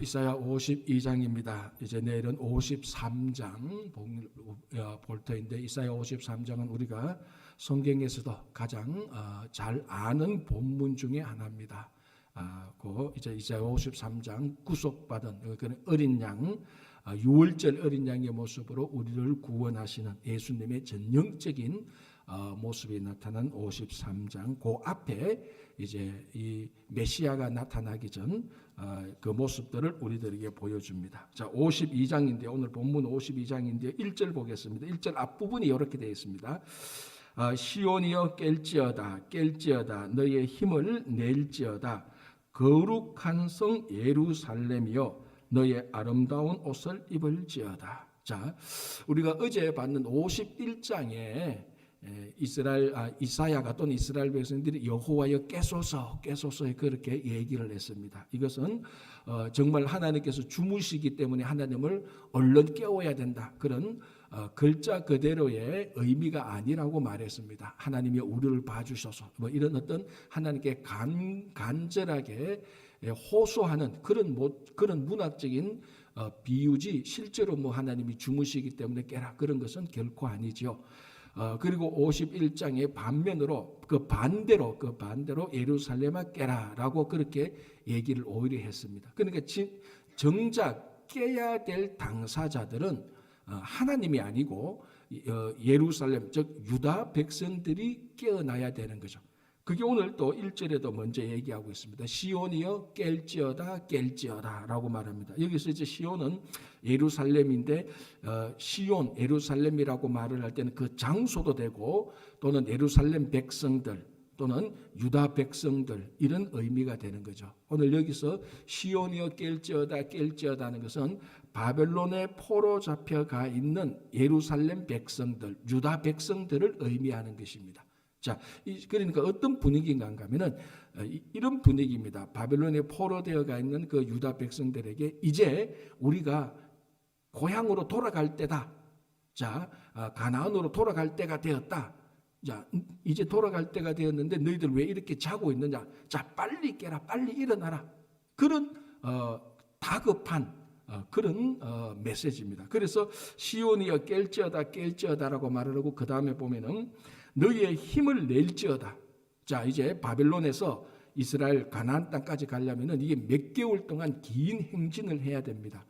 이사야 52장입니다. 이제 내일은 53장 볼 터인데, 이사야 53장은 우리가 성경에서도 가장 잘 아는 본문 중에 하나입니다. 이제 이사야 53장 구속받은 그런 어린 양, 유월절 어린 양의 모습으로 우리를 구원하시는 예수님의 전형적인 모습이 나타난 53장, 그 앞에 이제 이 메시아가 나타나기 전 그 모습들을 우리들에게 보여줍니다. 자, 52장인데 오늘 본문 52장인데 1절 보겠습니다. 1절 앞부분이 이렇게 되어 있습니다. 시온이여 깰지어다 너의 힘을 낼지어다. 거룩한 성 예루살렘이여 너의 아름다운 옷을 입을지어다. 자, 우리가 어제 봤는 51장에 이사야가 또는 이스라엘 백성들이 여호와여 깨소서 그렇게 얘기를 했습니다. 이것은 정말 하나님께서 주무시기 때문에 하나님을 얼른 깨워야 된다, 그런 글자 그대로의 의미가 아니라고 말했습니다. 하나님이 우리를 봐주셔서 이런 어떤 하나님께 간절하게 호소하는 그런 문학적인 비유지, 실제로 하나님이 주무시기 때문에 깨라, 그런 것은 결코 아니죠. 그리고 51장의 반면으로 그 반대로 예루살렘아 깨라라고 그렇게 얘기를 오히려 했습니다. 그러니까 정작 깨야 될 당사자들은 하나님이 아니고 예루살렘, 즉 유다 백성들이 깨어나야 되는 거죠. 그게 오늘 또 1절에도 먼저 얘기하고 있습니다. 시온이여 깰지어다 라고 말합니다. 여기서 이제 시온은 예루살렘인데, 시온, 예루살렘이라고 말을 할 때는 그 장소도 되고, 또는 예루살렘 백성들 또는 유다 백성들, 이런 의미가 되는 거죠. 오늘 여기서 시온이여 깰지어다 하는 것은 바벨론에 포로 잡혀가 있는 예루살렘 백성들, 유다 백성들을 의미하는 것입니다. 자, 그러니까 어떤 분위기인가 하면은 이런 분위기입니다. 바벨론에 포로되어가 있는 그 유다 백성들에게 이제 우리가 고향으로 돌아갈 때다. 자, 가나안으로 돌아갈 때가 되었다. 자, 이제 돌아갈 때가 되었는데 너희들 왜 이렇게 자고 있느냐? 자, 빨리 깨라, 빨리 일어나라. 그런 다급한 그런 메시지입니다. 그래서 시온이여 깰지어다라고 말을 하고, 그 다음에 보면은 너희의 힘을 낼지어다. 자, 이제 바벨론에서 이스라엘 가나안 땅까지 가려면은 이게 몇 개월 동안 긴 행진을 해야 됩니다.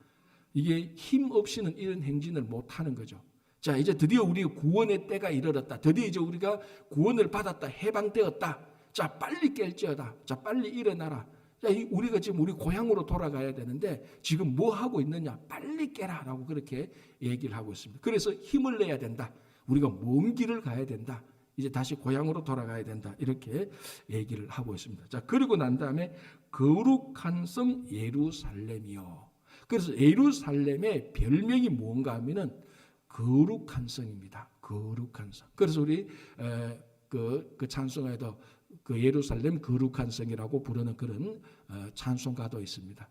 이게 힘 없이는 이런 행진을 못 하는 거죠. 자, 이제 드디어 우리의 구원의 때가 이르렀다. 드디어 이제 우리가 구원을 받았다. 해방되었다. 자, 빨리 깰지어다. 자, 빨리 일어나라. 자, 우리가 지금 우리 고향으로 돌아가야 되는데 지금 뭐 하고 있느냐? 빨리 깨라라고 그렇게 얘기를 하고 있습니다. 그래서 힘을 내야 된다. 우리가 먼 길을 가야 된다. 이제 다시 고향으로 돌아가야 된다. 이렇게 얘기를 하고 있습니다. 자, 그리고 난 다음에 거룩한 성 예루살렘이요. 그래서 예루살렘의 별명이 뭔가 하면은 거룩한 성입니다. 거룩한 성. 그래서 우리 그 찬송가에도 그 예루살렘 거룩한 성이라고 부르는 그런 찬송가도 있습니다.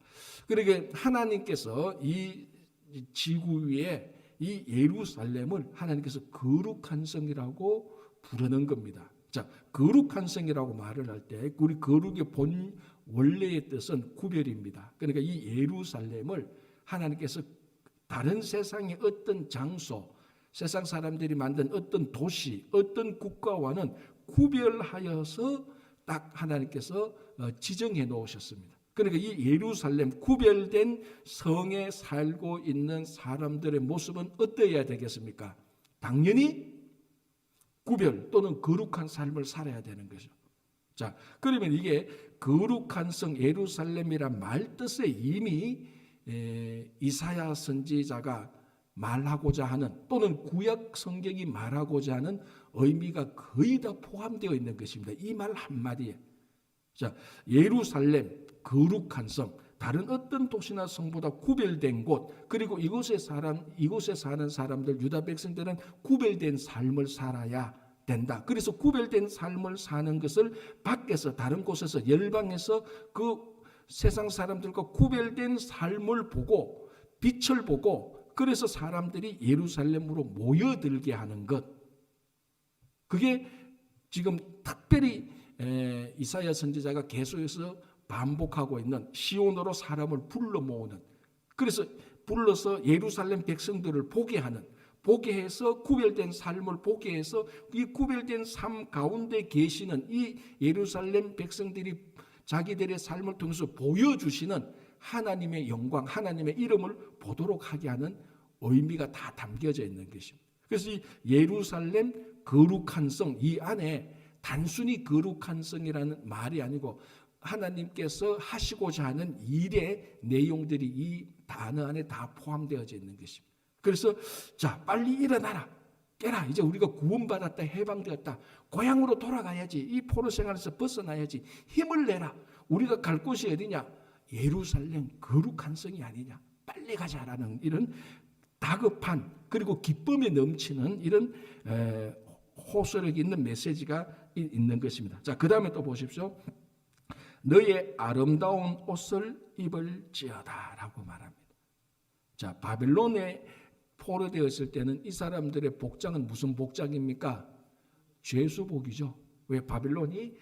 그러니까 하나님께서 이 지구 위에 이 예루살렘을 하나님께서 거룩한 성이라고 부르는 겁니다. 자, 거룩한 성이라고 말을 할 때 우리 거룩의 본 원래의 뜻은 구별입니다. 그러니까 이 예루살렘을 하나님께서 다른 세상의 어떤 장소, 세상 사람들이 만든 어떤 도시, 어떤 국가와는 구별하여서 딱 하나님께서 지정해 놓으셨습니다. 그러니까 이 예루살렘, 구별된 성에 살고 있는 사람들의 모습은 어떠해야 되겠습니까? 당연히 구별 또는 거룩한 삶을 살아야 되는 거죠. 자, 그러면 이게 거룩한 성 예루살렘이란 말 뜻에 이미 이사야 선지자가 말하고자 하는, 또는 구약 성경이 말하고자 하는 의미가 거의 다 포함되어 있는 것입니다. 이 말 한마디에. 자, 예루살렘, 거룩한 성, 다른 어떤 도시나 성보다 구별된 곳, 그리고 이곳에 사는 사람들, 유다 백성들은 구별된 삶을 살아야 된다. 그래서 구별된 삶을 사는 것을 밖에서, 다른 곳에서, 열방에서 그 세상 사람들과 구별된 삶을 보고, 빛을 보고, 그래서 사람들이 예루살렘으로 모여들게 하는 것. 그게 지금 특별히 이사야 선지자가 계속해서 반복하고 있는 시온으로 사람을 불러 모으는, 그래서 불러서 예루살렘 백성들을 보게 하는, 보게 해서 구별된 삶을 보게 해서 이 구별된 삶 가운데 계시는 이 예루살렘 백성들이 자기들의 삶을 통해서 보여주시는 하나님의 영광, 하나님의 이름을 보도록 하게 하는 의미가 다 담겨져 있는 것입니다. 그래서 이 예루살렘 거룩한 성, 이 안에 단순히 거룩한 성이라는 말이 아니고 하나님께서 하시고자 하는 일의 내용들이 이 단어 안에 다 포함되어져 있는 것입니다. 그래서 자, 빨리 일어나라, 깨라, 이제 우리가 구원받았다, 해방되었다, 고향으로 돌아가야지, 이 포로 생활에서 벗어나야지, 힘을 내라. 우리가 갈 곳이 어디냐? 예루살렘 거룩한 성이 아니냐, 빨리 가자라는 이런 다급한, 그리고 기쁨에 넘치는 이런 호소력 있는 메시지가 있는 것입니다. 자, 그 다음에 또 보십시오. 너의 아름다운 옷을 입을지어다 라고 말합니다. 자, 바벨론에 포로되었을 때는 이 사람들의 복장은 무슨 복장입니까? 죄수복이죠. 왜? 바벨론이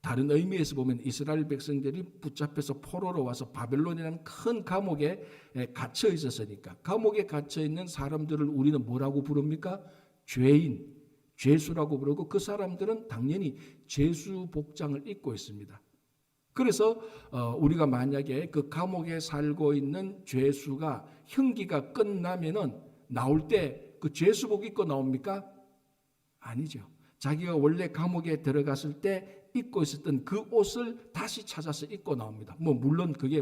다른 의미에서 보면 이스라엘 백성들이 붙잡혀서 포로로 와서 바벨론이라는 큰 감옥에 갇혀 있었으니까, 감옥에 갇혀 있는 사람들을 우리는 뭐라고 부릅니까? 죄인, 죄수라고 부르고, 그 사람들은 당연히 죄수 복장을 입고 있습니다. 그래서 우리가 만약에 그 감옥에 살고 있는 죄수가 형기가 끝나면은 나올 때 그 죄수복 입고 나옵니까? 아니죠. 자기가 원래 감옥에 들어갔을 때 입고 있었던 그 옷을 다시 찾아서 입고 나옵니다. 물론 그게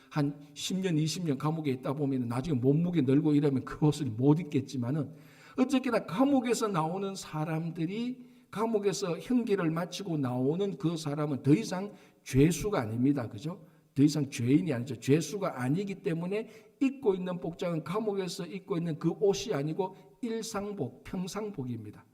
한 10년, 20년 감옥에 있다 보면 나중에 몸무게 늘고 이러면 그 옷을 못 입겠지만은, 어쨌거나 감옥에서 나오는 사람들이, 감옥에서 형기를 마치고 나오는 그 사람은 더 이상 죄수가 아닙니다. 그죠? 더 이상 죄인이 아니죠. 죄수가 아니기 때문에 입고 있는 복장은 감옥에서 입고 있는 그 옷이 아니고 일상복, 평상복입니다.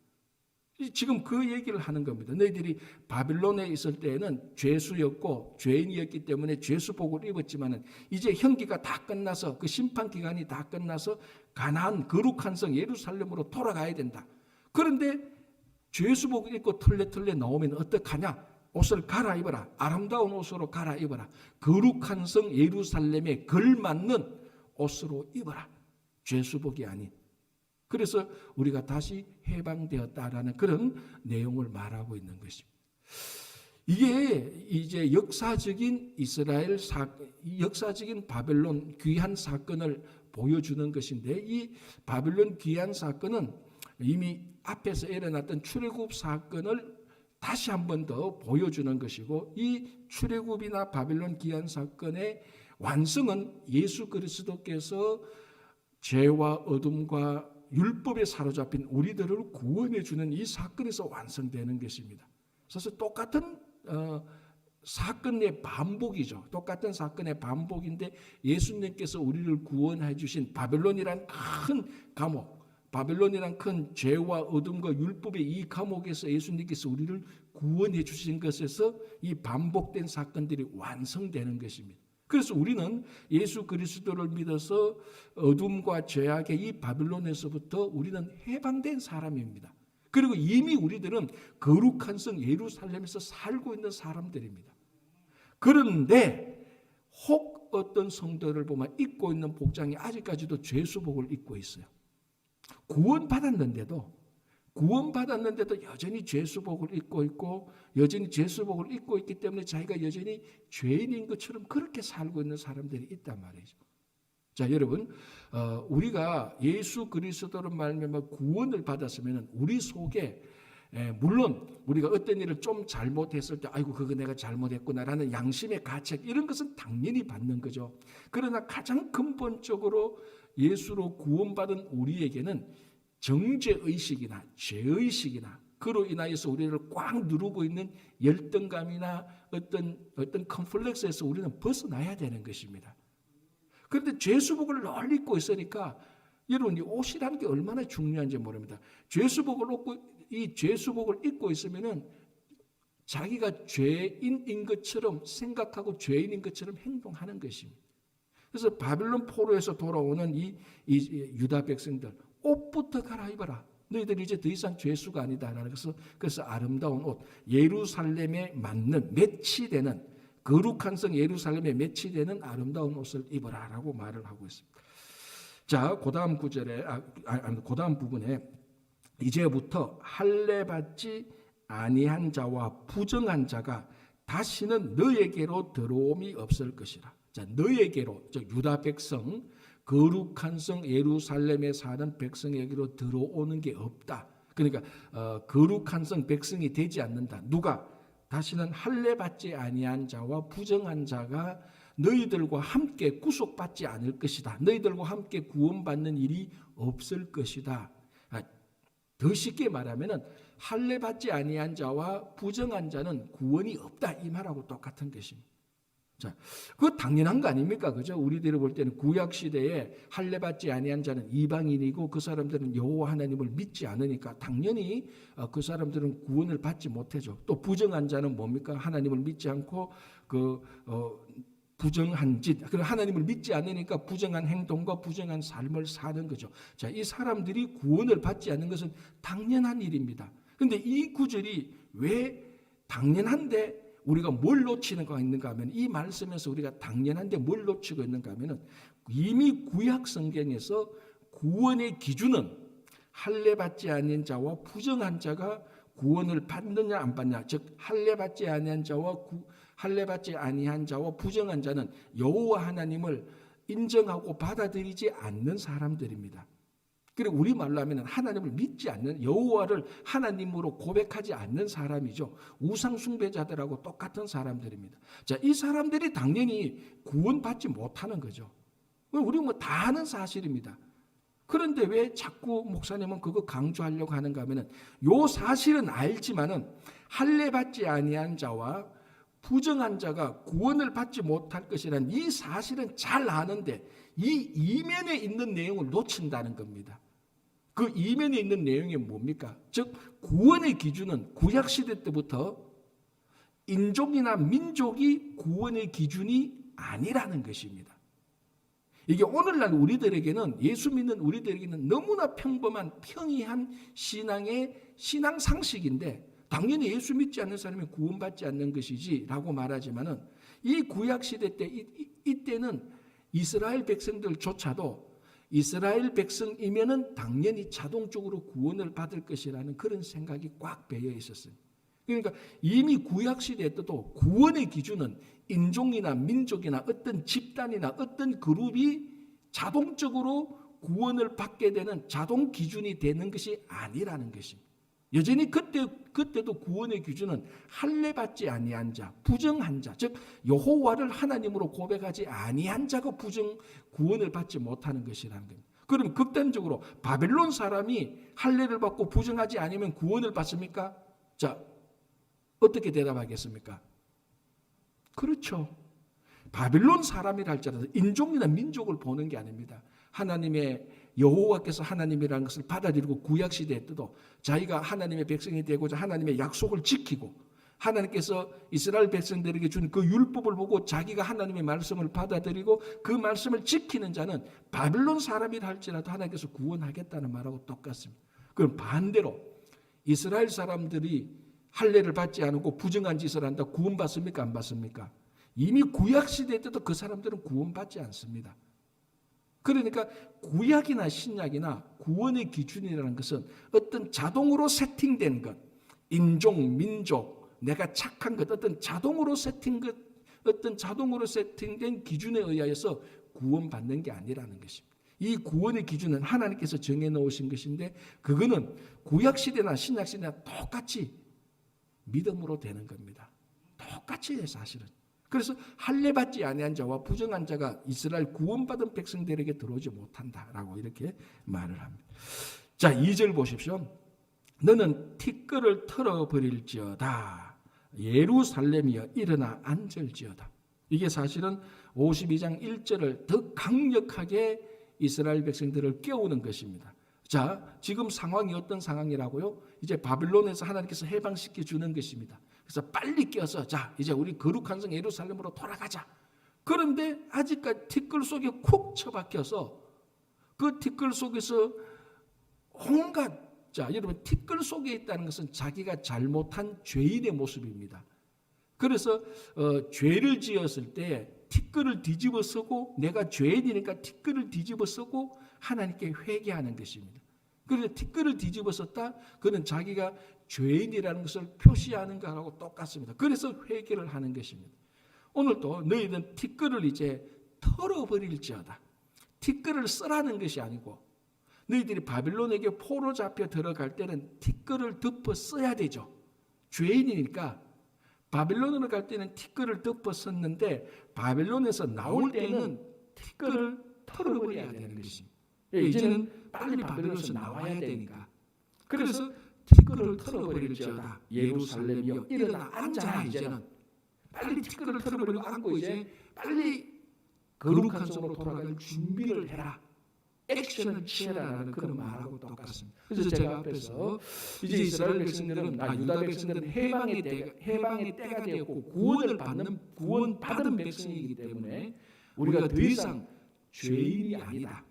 지금 그 얘기를 하는 겁니다. 너희들이 바빌론에 있을 때에는 죄수였고 죄인이었기 때문에 죄수복을 입었지만은 이제 형기가 다 끝나서, 그 심판 기간이 다 끝나서 가나안 거룩한 성 예루살렘으로 돌아가야 된다. 그런데 죄수복 입고 털레털레 나오면 어떡하냐? 옷을 갈아입어라. 아름다운 옷으로 갈아입어라. 거룩한 성 예루살렘에 걸맞는 옷으로 입어라. 죄수복이 아닌. 그래서 우리가 다시 해방되었다라는 그런 내용을 말하고 있는 것입니다. 이게 이제 역사적인 역사적인 바벨론 귀환 사건을 보여주는 것인데, 이 바벨론 귀환 사건은 이미 앞에서 일어났던 출애굽 사건을 다시 한 번 더 보여주는 것이고, 이 출애굽이나 바벨론 귀환 사건의 완성은 예수 그리스도께서 죄와 어둠과 율법에 사로잡힌 우리들을 구원해 주는 이 사건에서 완성되는 것입니다. 그래서 똑같은 사건의 반복이죠. 똑같은 사건의 반복인데, 예수님께서 우리를 구원해 주신 바벨론이란 큰 감옥, 바벨론이란 큰 죄와 어둠과 율법의 이 감옥에서 예수님께서 우리를 구원해 주신 것에서 이 반복된 사건들이 완성되는 것입니다. 그래서 우리는 예수 그리스도를 믿어서 어둠과 죄악의 이 바벨론에서부터 우리는 해방된 사람입니다. 그리고 이미 우리들은 거룩한 성 예루살렘에서 살고 있는 사람들입니다. 그런데 혹 어떤 성도를 보면 입고 있는 복장이 아직까지도 죄수복을 입고 있어요. 구원받았는데도 여전히 죄수복을 입고 있고, 여전히 죄수복을 입고 있기 때문에 자기가 여전히 죄인인 것처럼 그렇게 살고 있는 사람들이 있단 말이죠. 자, 여러분, 우리가 예수 그리스도로 말미암아 구원을 받았으면 우리 속에, 물론 우리가 어떤 일을 좀 잘못했을 때 아이고 그거 내가 잘못했구나라는 양심의 가책, 이런 것은 당연히 받는 거죠. 그러나 가장 근본적으로 예수로 구원받은 우리에게는 정죄의식이나 죄의식이나 그로 인하여서 우리를 꽉 누르고 있는 열등감이나 어떤 컴플렉스에서 우리는 벗어나야 되는 것입니다. 그런데 죄수복을 늘 입고 있으니까, 여러분, 이 옷이라는 게 얼마나 중요한지 모릅니다. 죄수복을 입고 있으면은 자기가 죄인인 것처럼 생각하고 죄인인 것처럼 행동하는 것입니다. 그래서 바벨론 포로에서 돌아오는 이 유다 백성들, 옷부터 갈아입어라. 너희들이 이제 더 이상 죄수가 아니다. 그래서 아름다운 옷, 예루살렘에 맞는 매치되는 거룩한 성 예루살렘에 매치되는 아름다운 옷을 입어라라고 말을 하고 있습니다. 자, 그다음 구절에 그다음 부분에 이제부터 할례 받지 아니한 자와 부정한 자가 다시는 너에게로 들어옴이 없을 것이라. 자, 너에게로, 즉 유다 백성, 거룩한 성 예루살렘에 사는 백성에게로 들어오는 게 없다. 그러니까 거룩한 성 백성이 되지 않는다. 누가? 다시는 할례 받지 아니한 자와 부정한 자가 너희들과 함께 구속받지 않을 것이다. 너희들과 함께 구원받는 일이 없을 것이다. 더 쉽게 말하면은 할례 받지 아니한 자와 부정한 자는 구원이 없다, 이 말하고 똑같은 것입니다. 자, 그거 당연한 거 아닙니까? 그죠? 우리들이 볼 때는 구약 시대에 할례 받지 아니한 자는 이방인이고 그 사람들은 여호와 하나님을 믿지 않으니까 당연히 그 사람들은 구원을 받지 못하죠. 또 부정한 자는 뭡니까? 하나님을 믿지 않고 부정한 짓, 그리고 하나님을 믿지 않으니까 부정한 행동과 부정한 삶을 사는 거죠. 자, 이 사람들이 구원을 받지 않는 것은 당연한 일입니다. 그런데 이 구절이 왜 당연한데 우리가 뭘 놓치는가 있는가 하면, 이 말씀에서 우리가 당연한데 뭘 놓치고 있는가 하면은, 이미 구약 성경에서 구원의 기준은 할례 받지 아니한 자와 부정한 자가 구원을 받느냐 안 받느냐, 즉 할례 받지 아니한 자와 부정한 자는 여호와 하나님을 인정하고 받아들이지 않는 사람들입니다. 그리고 우리말로 하면 하나님을 믿지 않는, 여호와를 하나님으로 고백하지 않는 사람이죠. 우상 숭배자들하고 똑같은 사람들입니다. 자, 이 사람들이 당연히 구원받지 못하는 거죠. 우리 뭐 다 아는 사실입니다. 그런데 왜 자꾸 목사님은 그거 강조하려고 하는가 하면은, 요 사실은 알지만은 할례 받지 아니한 자와 부정한 자가 구원을 받지 못할 것이라는 이 사실은 잘 아는데 이 이면에 있는 내용을 놓친다는 겁니다. 그 이면에 있는 내용이 뭡니까? 즉 구원의 기준은 구약시대 때부터 인종이나 민족이 구원의 기준이 아니라는 것입니다. 이게 오늘날 우리들에게는, 예수 믿는 우리들에게는 너무나 평범한 평이한 신앙 상식인데, 당연히 예수 믿지 않는 사람이 구원받지 않는 것이지 라고 말하지만은, 이 구약시대 때 이때는 이스라엘 백성들조차도 이스라엘 백성이면은 당연히 자동적으로 구원을 받을 것이라는 그런 생각이 꽉 배어 있었어요. 그러니까 이미 구약시대 때도 구원의 기준은 인종이나 민족이나 어떤 집단이나 어떤 그룹이 자동적으로 구원을 받게 되는 자동 기준이 되는 것이 아니라는 것입니다. 여전히 그때도 구원의 기준은 할례 받지 아니한 자, 부정한 자, 즉 여호와를 하나님으로 고백하지 아니한 자가 구원을 받지 못하는 것이라는 겁니다. 그럼 극단적으로 바벨론 사람이 할례를 받고 부정하지 않으면 구원을 받습니까? 자, 어떻게 대답하겠습니까? 그렇죠. 바벨론 사람이라 할지라도 인종이나 민족을 보는 게 아닙니다. 하나님의 여호와께서 하나님이라는 것을 받아들이고 구약시대에 때도 자기가 하나님의 백성이 되고자 하나님의 약속을 지키고, 하나님께서 이스라엘 백성들에게 준 그 율법을 보고 자기가 하나님의 말씀을 받아들이고 그 말씀을 지키는 자는 바벨론 사람이라 할지라도 하나님께서 구원하겠다는 말하고 똑같습니다. 그럼 반대로 이스라엘 사람들이 할례를 받지 않고 부정한 짓을 한다, 구원받습니까? 안 받습니까? 이미 구약시대 때도 그 사람들은 구원받지 않습니다. 그러니까 구약이나 신약이나 구원의 기준이라는 것은 어떤 자동으로 세팅된 것, 인종, 민족, 내가 착한 것, 어떤 자동으로 세팅된 기준에 의하여서 구원받는 게 아니라는 것입니다. 이 구원의 기준은 하나님께서 정해놓으신 것인데, 그거는 구약시대나 신약시대나 똑같이 믿음으로 되는 겁니다. 똑같이 사실은. 그래서 할례 받지 아니한 자와 부정한 자가 이스라엘 구원받은 백성들에게 들어오지 못한다라고 이렇게 말을 합니다. 자, 2절 보십시오. 너는 티끌을 털어버릴지어다. 예루살렘이여 일어나 앉을지어다. 이게 사실은 52장 1절을 더 강력하게 이스라엘 백성들을 깨우는 것입니다. 자, 지금 상황이 어떤 상황이라고요? 이제 바벨론에서 하나님께서 해방시켜 주는 것입니다. 그래서 빨리 깨어서, 자, 이제 우리 거룩한 성 예루살렘으로 돌아가자. 그런데 아직까지 티끌 속에 콕 처박혀서 그 티끌 속에서 온갖 자, 여러분 티끌 속에 있다는 것은 자기가 잘못한 죄인의 모습입니다. 그래서 죄를 지었을 때 티끌을 뒤집어 쓰고 내가 죄인이니까 티끌을 뒤집어 쓰고 하나님께 회개하는 것입니다. 그래서 티끌을 뒤집어 썼다. 그는 자기가 죄인이라는 것을 표시하는 것하고 똑같습니다. 그래서 회개를 하는 것입니다. 오늘도 너희는 티끌을 이제 털어버릴지어다. 티끌을 쓰라는 것이 아니고 너희들이 바빌론에게 포로 잡혀 들어갈 때는 티끌을 덮어 써야 되죠. 죄인이니까 바빌론으로 갈 때는 티끌을 덮어 썼는데 바빌론에서 나올 때는 티끌을 털어버려야 되는 것입니다. 이제는 빨리 바빌론에서 나와야 되니까. 그래서 티끌을 털어버릴지어다. 예루살렘이여 일어나 앉아라. 이제는 빨리 티끌을 털어버리고 앉고 이제 빨리 거룩한 성으로 돌아갈 준비를 해라. 액션을 취해라라는 그런 말하고 똑같습니다. 그래서 제가 앞에서 이제 이스라엘 백성들은 유다 백성들은 해방의 때가 되었고 구원 받은 백성이기 때문에 우리가 더 이상 죄인이 아니다.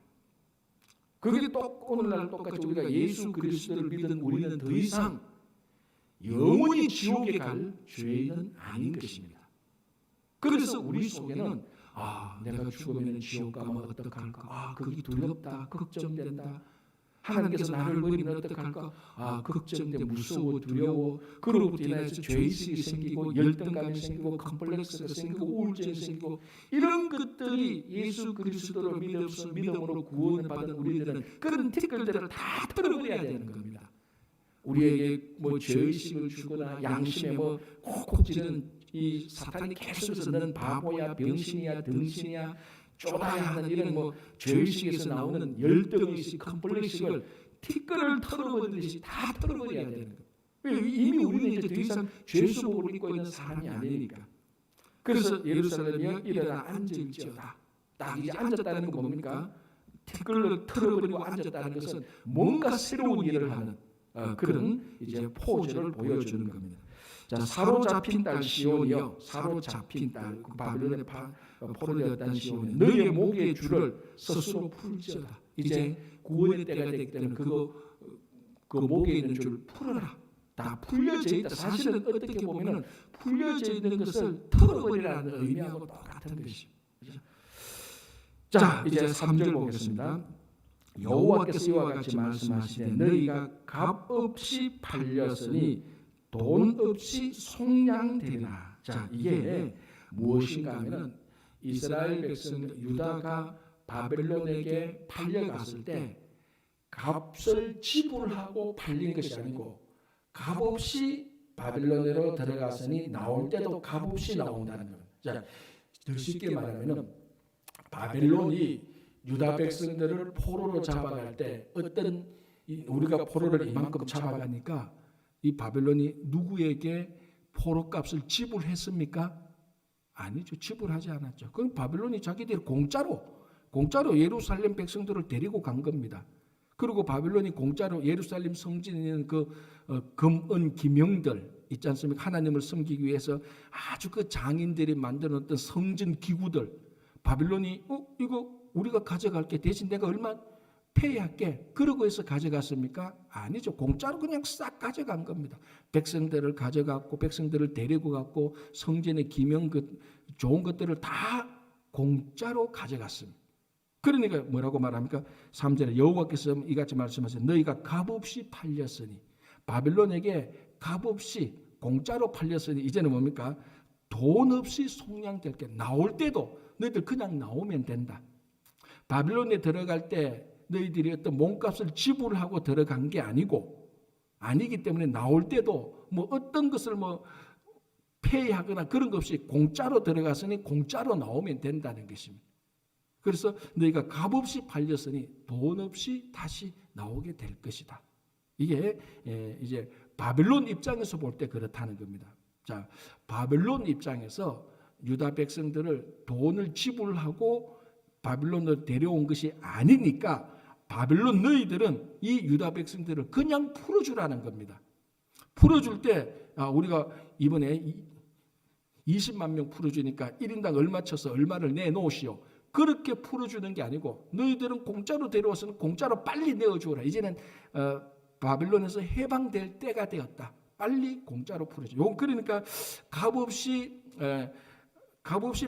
그게 오늘날 똑같이 우리가 예수 그리스도를 믿은 우리는 더 이상 영원히 지옥에 갈 죄인은 아닌 것입니다. 그래서 우리 속에는 내가 죽으면 지옥 가면 어떡할까? 그게 두렵다, 걱정된다. 하나님께서 나를 버리면 어떡할까? 걱정돼, 무서워, 두려워. 그로부터 인해서 죄의식이 생기고 열등감이 생기고 컴플렉스가 생기고 우울증이 생기고 이런 것들이 예수 그리스도를 믿음으로 구원을 받은 우리들은 그런 티끌들을 다 털어버려야 되는 겁니다. 우리에게 죄의식을 주거나 양심에 콕콕 찌르는 이 사탄이 계속해서 너는 바보야, 병신이야, 덩신이야, 쪼다야 하는 이런 죄의식에서 나오는 열등의식, 컴플렉스를 티끌을 털어버리듯이 다 털어버려야 되는 거예요. 이미 우리는 이제 더 이상 죄수복을 입고 있는 사람이 아니니까. 그래서 예루살렘이여 일어나 앉을지어다. 딱 이제 앉았다는 건 뭡니까? 티끌을 털어버리고 앉았다는 것은 뭔가 새로운 일을 하는 그런 이제 포즈를 보여주는 겁니다. 자, 사로잡힌 딸 시온이여, 사로잡힌 딸 바빌론의 포로 되었다는 시온이여, 너희의 목의 줄을 스스로 풀지어다. 이제 구원의 때가 되기 때문에 그 목에 있는 줄 풀어라. 다 풀려져 있다. 사실은 어떻게 보면은 풀려져 있는 것을 털어버리라는 의미하고 똑같은 것입니다. 자, 이제 3절 보겠습니다. 여호와께서 이와 같이 말씀하시되 너희가 값없이 팔렸으니 돈 없이 속량되리라. 자, 이게 무엇인가 하면 이스라엘 백성 유다가 바벨론에게 팔려갔을 때 값을 지불하고 팔린 것이 아니고 값없이 바벨론으로 들어갔으니 나올 때도 값없이 나온다는 겁니다. 자, 더 쉽게 말하면 바벨론이 유다 백성들을 포로로 잡아갈 때 어떤 우리가 포로를 이만큼 잡아가니까 이 바벨론이 누구에게 포로값을 지불했습니까? 아니죠. 지불하지 않았죠. 그럼 바벨론이 자기들이 공짜로 예루살렘 백성들을 데리고 간 겁니다. 그리고 바벨론이 공짜로 예루살렘 성전에 있는 금은 기명들 있지 않습니까? 하나님을 섬기기 위해서 아주 그 장인들이 만든 어떤 성전 기구들 바벨론이 이거 우리가 가져갈게 대신 내가 얼마 폐해할게. 그러고 해서 가져갔습니까? 아니죠. 공짜로 그냥 싹 가져간 겁니다. 백성들을 가져갔고 백성들을 데리고 갔고 성전의 기명 좋은 것들을 다 공짜로 가져갔습니다. 그러니까 뭐라고 말합니까? 3절에 여호와께서 이같이 말씀하세요. 너희가 값없이 팔렸으니 바벨론에게 값없이 공짜로 팔렸으니 이제는 뭡니까? 돈 없이 속량될 게 나올 때도 너희들 그냥 나오면 된다. 바벨론에 들어갈 때 너희들이 어떤 몸값을 지불하고 들어간 게 아니기 때문에 나올 때도 어떤 것을 폐하거나 그런 것 없이 공짜로 들어갔으니 공짜로 나오면 된다는 것입니다. 그래서 너희가 값없이 팔렸으니 돈 없이 다시 나오게 될 것이다. 이게 이제 바벨론 입장에서 볼 때 그렇다는 겁니다. 자, 바벨론 입장에서 유다 백성들을 돈을 지불하고 바벨론으로 데려온 것이 아니니까 바벨론 너희들은 이 유다 백성들을 그냥 풀어주라는 겁니다. 풀어줄 때 우리가 이번에 20만 명 풀어주니까 1인당 얼마 쳐서 얼마를 내놓으시오. 그렇게 풀어주는 게 아니고 너희들은 공짜로 데려와서는 공짜로 빨리 내어주어라. 이제는 바빌론에서 해방될 때가 되었다. 빨리 공짜로 풀어줘. 그러니까 값없이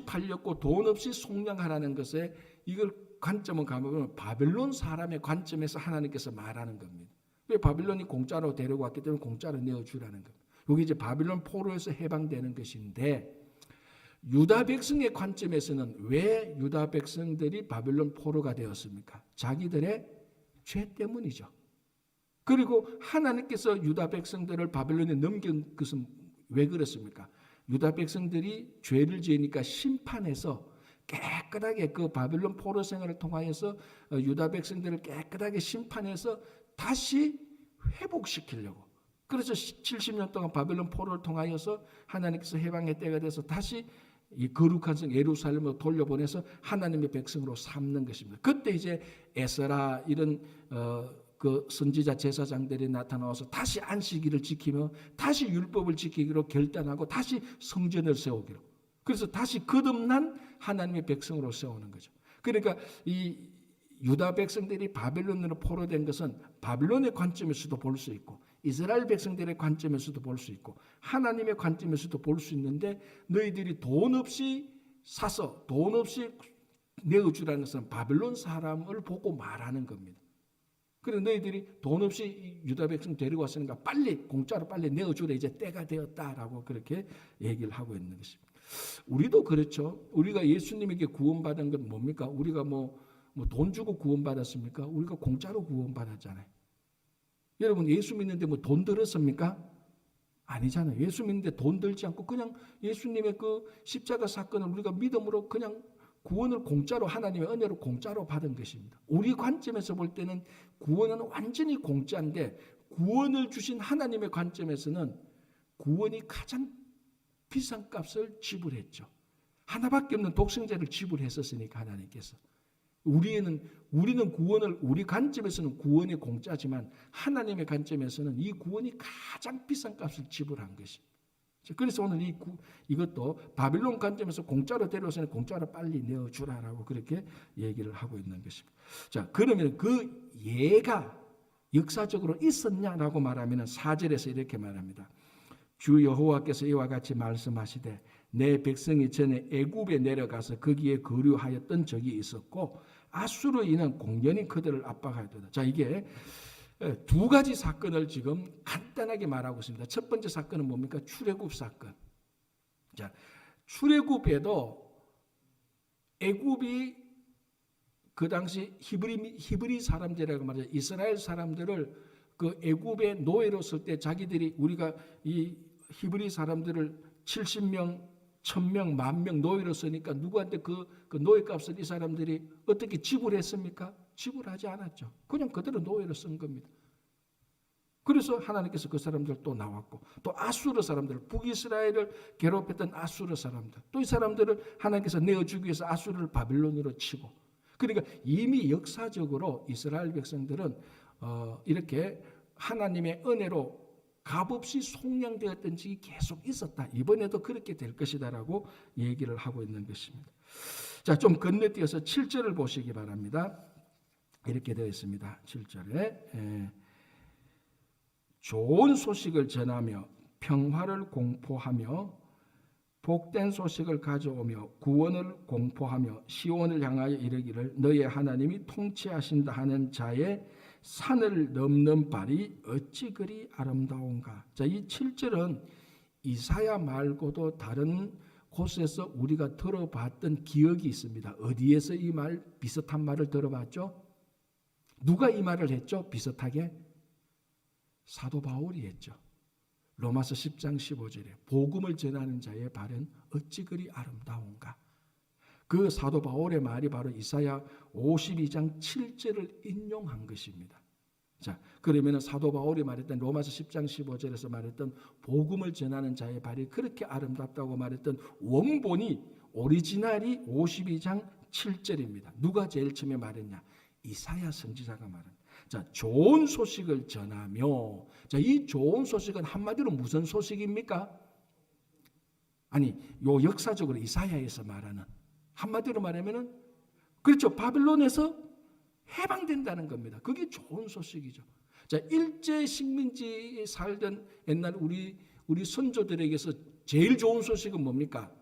팔렸고 돈 없이 속량하라는 것에 이걸 관점을 가보면 바빌론 사람의 관점에서 하나님께서 말하는 겁니다. 왜 바빌론이 공짜로 데리고 왔기 때문에 공짜로 내어주라는 겁니다. 여기 이제 바빌론 포로에서 해방되는 것인데 유다 백성의 관점에서는 왜 유다 백성들이 바빌론 포로가 되었습니까? 자기들의 죄 때문이죠. 그리고 하나님께서 유다 백성들을 바빌론에 넘긴 것은 왜 그렇습니까? 유다 백성들이 죄를 지으니까 심판해서 깨끗하게 그 바빌론 포로 생활을 통하여서 유다 백성들을 깨끗하게 심판해서 다시 회복시키려고. 그래서 70년 동안 바빌론 포로를 통하여서 하나님께서 해방의 때가 돼서 다시 이 거룩한 성 예루살렘으로 돌려보내서 하나님의 백성으로 삼는 것입니다. 그때 이제 에스라 이런 그 선지자 제사장들이 나타나와서 다시 안식일을 지키며 다시 율법을 지키기로 결단하고 다시 성전을 세우기로. 그래서 다시 거듭난 하나님의 백성으로 세우는 거죠. 그러니까 이 유다 백성들이 바빌론으로 포로된 것은 바빌론의 관점에서도 볼 수 있고 이스라엘 백성들의 관점에서도 볼 수 있고 하나님의 관점에서도 볼 수 있는데 너희들이 돈 없이 사서 돈 없이 내어주라는 것은 바빌론 사람을 보고 말하는 겁니다. 그래서 너희들이 돈 없이 유다 백성 데리고 왔으니까 빨리 공짜로 빨리 내어주라 이제 때가 되었다라고 그렇게 얘기를 하고 있는 것입니다. 우리도 그렇죠. 우리가 예수님에게 구원받은 건 뭡니까? 우리가 뭐 돈 주고 구원받았습니까? 우리가 공짜로 구원받았잖아요. 여러분 예수 믿는데 뭐 돈 들었습니까? 아니잖아요. 예수 믿는데 돈 들지 않고 그냥 예수님의 그 십자가 사건을 우리가 믿음으로 그냥 구원을 공짜로 하나님의 은혜로 공짜로 받은 것입니다. 우리 관점에서 볼 때는 구원은 완전히 공짜인데 구원을 주신 하나님의 관점에서는 구원이 가장 비싼 값을 지불했죠. 하나밖에 없는 독생자를 지불했었으니까 하나님께서. 우리는 구원을 우리 관점에서는 구원이 공짜지만 하나님의 관점에서는 이 구원이 가장 비싼 값을 지불한 것입니다. 그래서 오늘 이것도 바빌론 관점에서 공짜로 데려오서는 공짜로 빨리 내어주라라고 그렇게 얘기를 하고 있는 것입니다. 자, 그러면 그 예가 역사적으로 있었냐라고 말하면 4절에서 이렇게 말합니다. 주 여호와께서 이와 같이 말씀하시되 내 백성이 전에 애굽에 내려가서 거기에 거류하였던 적이 있었고 아수르로 인한 공연이 그들을 압박하였다. 자, 이게 두 가지 사건을 지금 간단하게 말하고 있습니다. 첫 번째 사건은 뭡니까? 출애굽 사건. 자, 출애굽에도 애굽이 그 당시 히브리 사람들이라고 말하죠. 이스라엘 사람들을 그 애굽의 노예로 쓸 때 자기들이 우리가 이 히브리 사람들을 70명, 1000명, 10,000명 노예로 쓰니까 누구한테 그 노예값을 이 사람들이 어떻게 지불했습니까? 지불하지 않았죠. 그냥 그대로 노예로 쓴 겁니다. 그래서 하나님께서 그 사람들 또 나왔고 또 아수르 사람들, 북이스라엘을 괴롭혔던 아수르 사람들, 또 이 사람들을 하나님께서 내어주기 위해서 아수르를 바빌론으로 치고, 그러니까 이미 역사적으로 이스라엘 백성들은 이렇게 하나님의 은혜로 값없이 속량되었던 적이 계속 있었다. 이번에도 그렇게 될 것이다라고 얘기를 하고 있는 것입니다. 자, 좀 건너뛰어서 7절을 보시기 바랍니다. 이렇게 되어 있습니다. 7절에 좋은 소식을 전하며 평화를 공포하며 복된 소식을 가져오며 구원을 공포하며 시온을 향하여 이르기를 너의 하나님이 통치하신다 하는 자의 산을 넘는 발이 어찌 그리 아름다운가. 자, 이 7절은 이사야 말고도 다른 곳에서 우리가 들어봤던 기억이 있습니다. 어디에서 이 말, 비슷한 말을 들어봤죠? 누가 이 말을 했죠? 비슷하게? 사도 바울이 했죠. 로마서 10장 15절에 복음을 전하는 자의 발은 어찌 그리 아름다운가. 그 사도 바울의 말이 바로 이사야 52장 7절을 인용한 것입니다. 자, 그러면 사도 바울이 말했던 로마서 10장 15절에서 말했던 복음을 전하는 자의 발이 그렇게 아름답다고 말했던 원본이 오리지널이 52장 7절입니다. 누가 제일 처음에 말했냐? 이사야 선지자가 말한. 자, 좋은 소식을 전하며, 자, 이 좋은 소식은 한마디로 무슨 소식입니까? 아니, 요 역사적으로 이사야에서 말하는, 한마디로 말하면은 그렇죠, 바빌론에서 해방된다는 겁니다. 그게 좋은 소식이죠. 자, 일제 식민지에 살던 옛날 우리 선조들에게서 제일 좋은 소식은 뭡니까?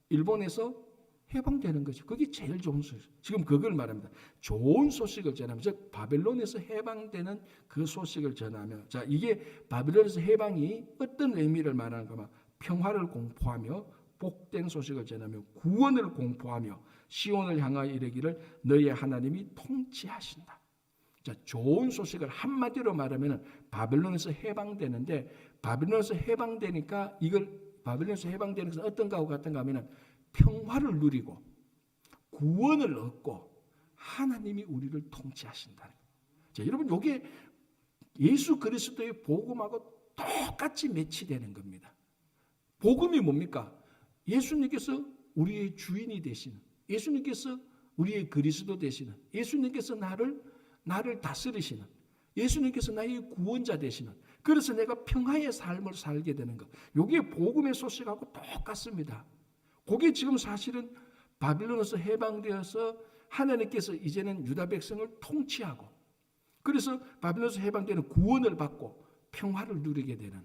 일본에서 해방되는 거죠. 그게 제일 좋은 소식. 지금 그걸 말합니다. 좋은 소식을 전하며, 즉 바벨론에서 해방되는 그 소식을 전하며, 자, 이게 바벨론에서 해방이 어떤 의미를 말하는가 하면 평화를 공포하며 복된 소식을 전하며 구원을 공포하며 시온을 향하여 이르기를 너희의 하나님이 통치하신다. 자, 좋은 소식을 한마디로 말하면 바벨론에서 해방되는데, 바벨론에서 해방되니까 이걸 바벨론에서 해방되는 것은 어떤 거하고 같은가 하면 평화를 누리고 구원을 얻고 하나님이 우리를 통치하신다는 거예요. 자, 여러분, 이게 예수 그리스도의 복음하고 똑같이 매치되는 겁니다. 복음이 뭡니까? 예수님께서 우리의 주인이 되시는, 예수님께서 우리의 그리스도 되시는, 예수님께서 나를 다스리시는, 예수님께서 나의 구원자 되시는, 그래서 내가 평화의 삶을 살게 되는 것. 이게 복음의 소식하고 똑같습니다. 그게 지금 사실은 바빌론에서 해방되어서 하나님께서 이제는 유다 백성을 통치하고, 그래서 바빌론에서 해방되는 구원을 받고 평화를 누리게 되는,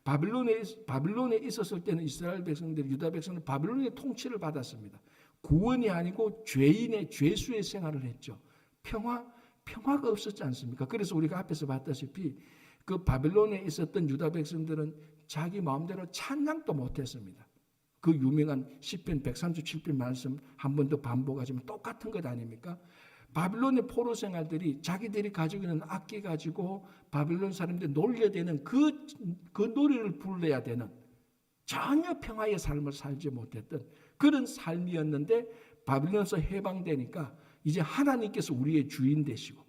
바빌론에 있었을 때는 이스라엘 백성들, 유다 백성은 바빌론의 통치를 받았습니다. 구원이 아니고 죄인의 죄수의 생활을 했죠. 평화가 없었지 않습니까? 그래서 우리가 앞에서 봤다시피 그 바빌론에 있었던 유다 백성들은 자기 마음대로 찬양도 못했습니다. 그 유명한 시편 137편 말씀 한 번 더 반복하지만 똑같은 것 아닙니까? 바빌론의 포로 생활들이 자기들이 가지고 있는 악기 가지고 바빌론 사람들이 놀려대는 그 노래를 불러야 되는, 전혀 평화의 삶을 살지 못했던 그런 삶이었는데, 바빌론에서 해방되니까 이제 하나님께서 우리의 주인 되시고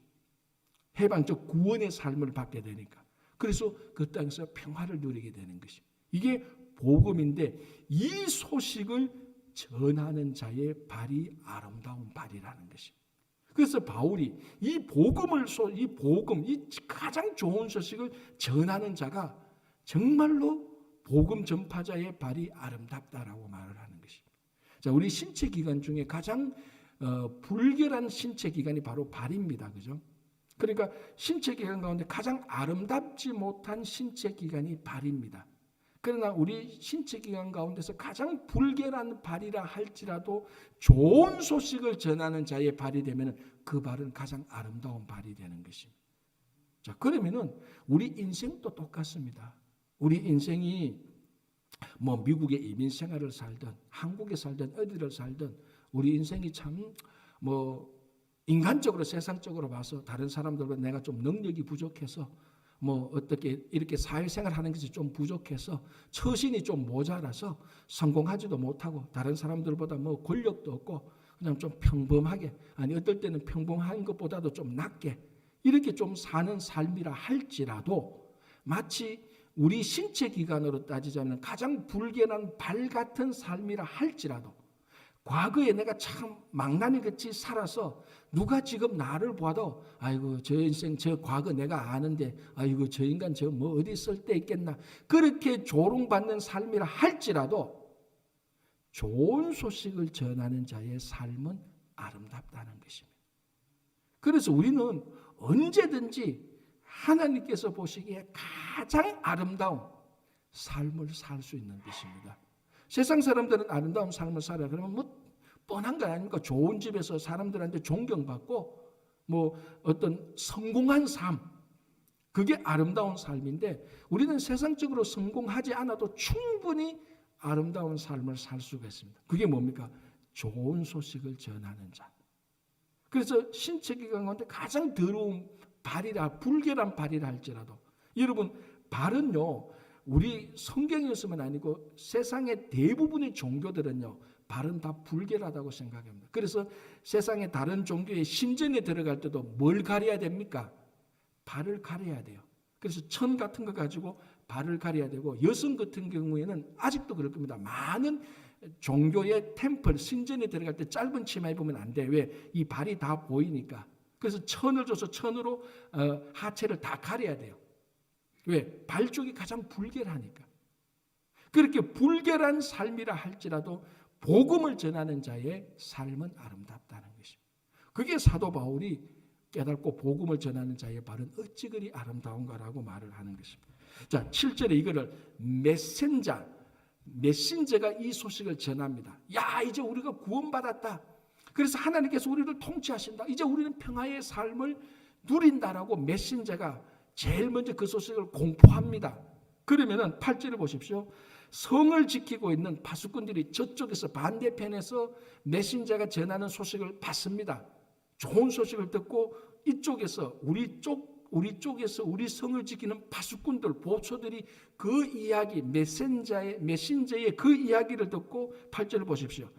해방적 구원의 삶을 받게 되니까, 그래서 그 땅에서 평화를 누리게 되는 것이, 이게 복음인데, 이 소식을 전하는 자의 발이 아름다운 발이라는 것입니다. 그래서 바울이 이 가장 좋은 소식을 전하는 자가 정말로 복음 전파자의 발이 아름답다라고 말을 하는 것입니다. 자, 우리 신체 기관 중에 가장 불결한 신체 기관이 바로 발입니다. 그죠? 그러니까 신체 기관 가운데 가장 아름답지 못한 신체 기관이 발입니다. 그러나 우리 신체 기관 가운데서 가장 불결한 발이라 할지라도 좋은 소식을 전하는 자의 발이 되면 그 발은 가장 아름다운 발이 되는 것입니다. 자, 그러면은 우리 인생도 똑같습니다. 우리 인생이 뭐 미국에 이민 생활을 살든 한국에 살든 어디를 살든 우리 인생이 참 뭐 인간적으로 세상적으로 봐서 다른 사람들보다 내가 좀 능력이 부족해서 뭐 어떻게 이렇게 사회생활 하는 것이 좀 부족해서 처신이 좀 모자라서 성공하지도 못하고 다른 사람들보다 뭐 권력도 없고 그냥 좀 평범하게, 아니 어떨 때는 평범한 것보다도 좀 낮게 이렇게 좀 사는 삶이라 할지라도, 마치 우리 신체 기관으로 따지자면 가장 불결한 발 같은 삶이라 할지라도, 과거에 내가 참 망나니같이 살아서 누가 지금 나를 봐도 아이고 저 인생 저 과거 내가 아는데 아이고 저 인간 저 뭐 어디 쓸 데 있겠나, 그렇게 조롱받는 삶이라 할지라도 좋은 소식을 전하는 자의 삶은 아름답다는 것입니다. 그래서 우리는 언제든지 하나님께서 보시기에 가장 아름다운 삶을 살 수 있는 것입니다. 세상 사람들은 아름다운 삶을 살아 그러면 뭐 뻔한 거 아닙니까? 좋은 집에서 사람들한테 존경받고 뭐 어떤 성공한 삶, 그게 아름다운 삶인데, 우리는 세상적으로 성공하지 않아도 충분히 아름다운 삶을 살 수가 있습니다. 그게 뭡니까? 좋은 소식을 전하는 자. 그래서 신체기관 가운데 가장 더러운 발이라, 불결한 발이라 할지라도, 여러분 발은요 우리 성경이었으면 아니고 세상의 대부분의 종교들은요 발은 다 불결하다고 생각합니다. 그래서 세상의 다른 종교의 신전에 들어갈 때도 뭘 가려야 됩니까? 발을 가려야 돼요. 그래서 천 같은 거 가지고 발을 가려야 되고, 여성 같은 경우에는 아직도 그럴 겁니다. 많은 종교의 템플, 신전에 들어갈 때 짧은 치마 입으면 안 돼. 왜? 이 발이 다 보이니까. 그래서 천을 줘서 천으로 하체를 다 가려야 돼요. 왜? 발 쪽이 가장 불결하니까. 그렇게 불결한 삶이라 할지라도 복음을 전하는 자의 삶은 아름답다는 것입니다. 그게 사도 바울이 깨닫고 복음을 전하는 자의 발은 어찌 그리 아름다운가라고 말을 하는 것입니다. 자, 7절에 이거를 메신저가 이 소식을 전합니다. 야, 이제 우리가 구원받았다. 그래서 하나님께서 우리를 통치하신다. 이제 우리는 평화의 삶을 누린다라고 메신저가 제일 먼저 그 소식을 공포합니다. 그러면은 8절을 보십시오. 성을 지키고 있는 파수꾼들이 저쪽에서 반대편에서 메신저가 전하는 소식을 받습니다. 좋은 소식을 듣고 이쪽에서 우리 쪽에서 우리 성을 지키는 파수꾼들, 보초들이 그 이야기, 메신저의 그 이야기를 듣고 8절을 보십시오.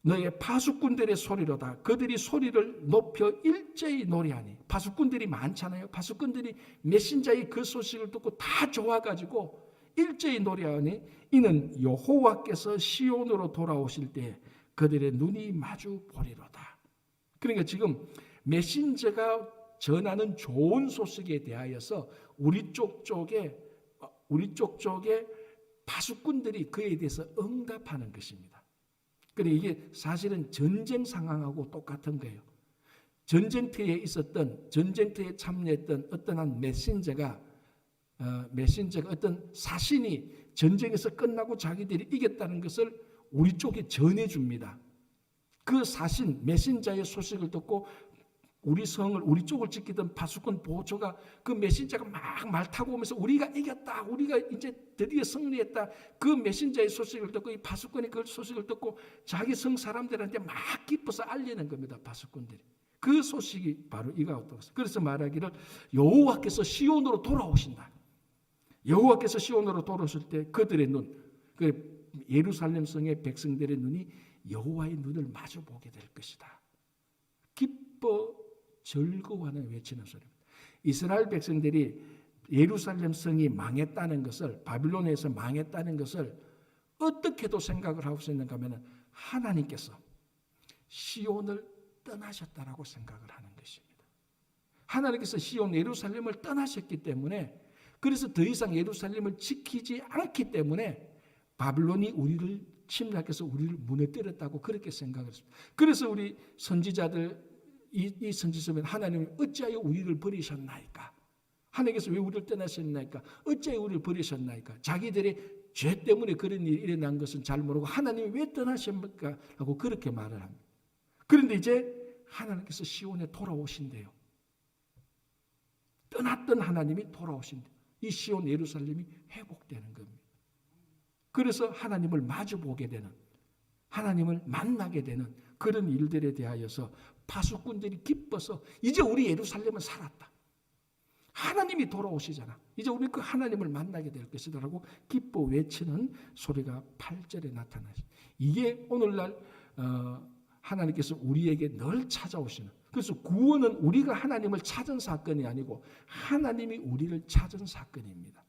너의 파수꾼들의 소리로다. 그들이 소리를 높여 일제히 노래하니. 파수꾼들이 많잖아요. 파수꾼들이 메신저의 그 소식을 듣고 다 좋아가지고 일제히 노래하니 이는 여호와께서 시온으로 돌아오실 때 그들의 눈이 마주 보리로다. 그러니까 지금 메신저가 전하는 좋은 소식에 대하여서 우리 쪽 쪽에 파수꾼들이 그에 대해서 응답하는 것입니다. 그런데 이게 사실은 전쟁 상황하고 똑같은 거예요. 전쟁터에 참여했던 어떠한 메신저가 어떤 사신이 전쟁에서 끝나고 자기들이 이겼다는 것을 우리 쪽에 전해줍니다. 그 사신 메신저의 소식을 듣고 우리 쪽을 지키던 파수꾼 보초가 그 메신저가 막 말 타고 오면서 우리가 이겼다, 우리가 이제 드디어 승리했다, 그 메신저의 소식을 듣고 이 파수꾼이 그 소식을 듣고 자기 성 사람들한테 막 기뻐서 알리는 겁니다. 파수꾼들이. 그 소식이 바로 이거였다고. 그래서 말하기를 여호와께서 시온으로 돌아오신다. 여호와께서 시온으로 돌아오실 때 그들의 눈, 그 예루살렘 성의 백성들의 눈이 여호와의 눈을 마주 보게 될 것이다. 기뻐 즐거워하는 외치는 소리입니다. 이스라엘 백성들이 예루살렘 성이 망했다는 것을, 바빌론에서 망했다는 것을 어떻게도 생각을 하고 있었는가 하면 하나님께서 시온을 떠나셨다라고 생각을 하는 것입니다. 하나님께서 시온 예루살렘을 떠나셨기 때문에, 그래서 더 이상 예루살렘을 지키지 않기 때문에 바빌론이 우리를 침략해서 우리를 무너뜨렸다고 그렇게 생각을 했습니다. 그래서 우리 선지자들 이 선지서면 하나님이 어찌하여 우리를 버리셨나이까? 하나님께서 왜 우리를 떠나셨나이까? 어찌하여 우리를 버리셨나이까? 자기들의 죄 때문에 그런 일이 일어난 것은 잘 모르고 하나님이 왜 떠나십니까? 라고 그렇게 말을 합니다. 그런데 이제 하나님께서 시온에 돌아오신대요. 떠났던 하나님이 돌아오신대요. 이 시온 예루살렘이 회복되는 겁니다. 그래서 하나님을 마주보게 되는, 하나님을 만나게 되는 그런 일들에 대하여서 파수꾼들이 기뻐서 이제 우리 예루살렘은 살았다. 하나님이 돌아오시잖아. 이제 우리 그 하나님을 만나게 될 것이다 라고 기뻐 외치는 소리가 8절에 나타나죠. 이게 오늘날 하나님께서 우리에게 늘 찾아오시는, 그래서 구원은 우리가 하나님을 찾은 사건이 아니고 하나님이 우리를 찾은 사건입니다.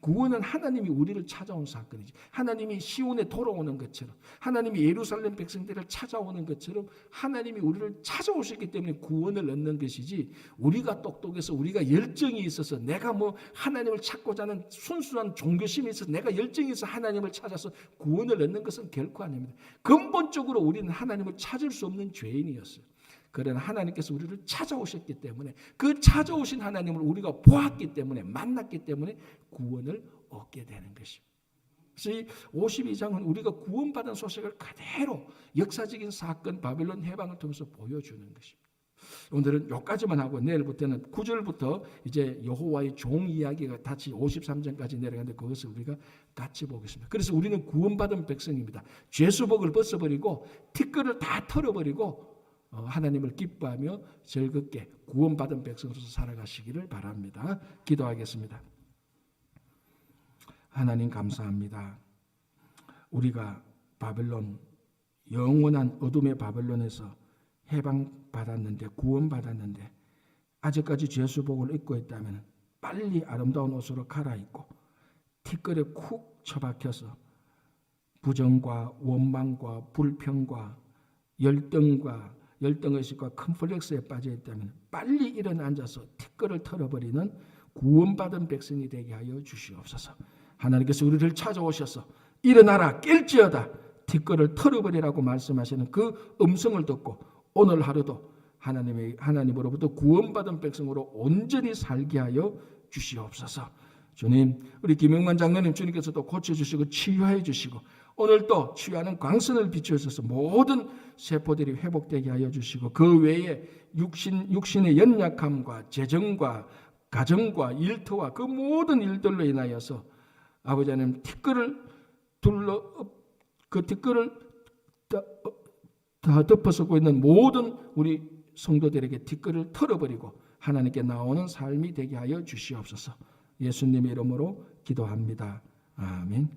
구원은 하나님이 우리를 찾아온 사건이지. 하나님이 시온에 돌아오는 것처럼, 하나님이 예루살렘 백성들을 찾아오는 것처럼 하나님이 우리를 찾아오셨기 때문에 구원을 얻는 것이지, 우리가 똑똑해서 우리가 열정이 있어서 내가 하나님을 찾고자 하는 순수한 종교심이 있어서 내가 열정이 있어서 하나님을 찾아서 구원을 얻는 것은 결코 아닙니다. 근본적으로 우리는 하나님을 찾을 수 없는 죄인이었어요. 그러나 하나님께서 우리를 찾아오셨기 때문에, 그 찾아오신 하나님을 우리가 보았기 때문에, 만났기 때문에 구원을 얻게 되는 것입니다. 그래서 이 52장은 우리가 구원받은 소식을 그대로 역사적인 사건 바벨론 해방을 통해서 보여주는 것입니다. 오늘은 여기까지만 하고 내일부터는 9절부터 이제 여호와의 종 이야기가 같이 53장까지 내려가는데 그것을 우리가 같이 보겠습니다. 그래서 우리는 구원받은 백성입니다. 죄수복을 벗어버리고 티끌을 다 털어버리고 하나님을 기뻐하며 즐겁게 구원받은 백성으로서 살아가시기를 바랍니다. 기도하겠습니다. 하나님 감사합니다. 우리가 바벨론, 영원한 어둠의 바벨론에서 해방받았는데, 구원받았는데 아직까지 죄수복을 입고 있다면 빨리 아름다운 옷으로 갈아입고 티끌에 쿡 처박혀서 부정과 원망과 불평과 열등의식과 컴플렉스에 빠져있다면 빨리 일어나 앉아서 티끌을 털어버리는 구원받은 백성이 되게 하여 주시옵소서. 하나님께서 우리를 찾아오셔서 일어나라 깰지어다 티끌을 털어버리라고 말씀하시는 그 음성을 듣고 오늘 하루도 하나님으로부터 구원받은 백성으로 온전히 살게 하여 주시옵소서. 주님, 우리 김영만 장로님 주님께서도 고쳐주시고 치유해 주시고 오늘 또 치유하는 광선을 비추셔서 모든 세포들이 회복되게 하여 주시고 그 외에 육신의 연약함과 재정과 가정과 일터와 그 모든 일들로 인하여서 아버지 하나님 그 티끌을 다 덮어쓰고 있는 모든 우리 성도들에게 티끌을 털어버리고 하나님께 나오는 삶이 되게 하여 주시옵소서. 예수님의 이름으로 기도합니다. 아멘.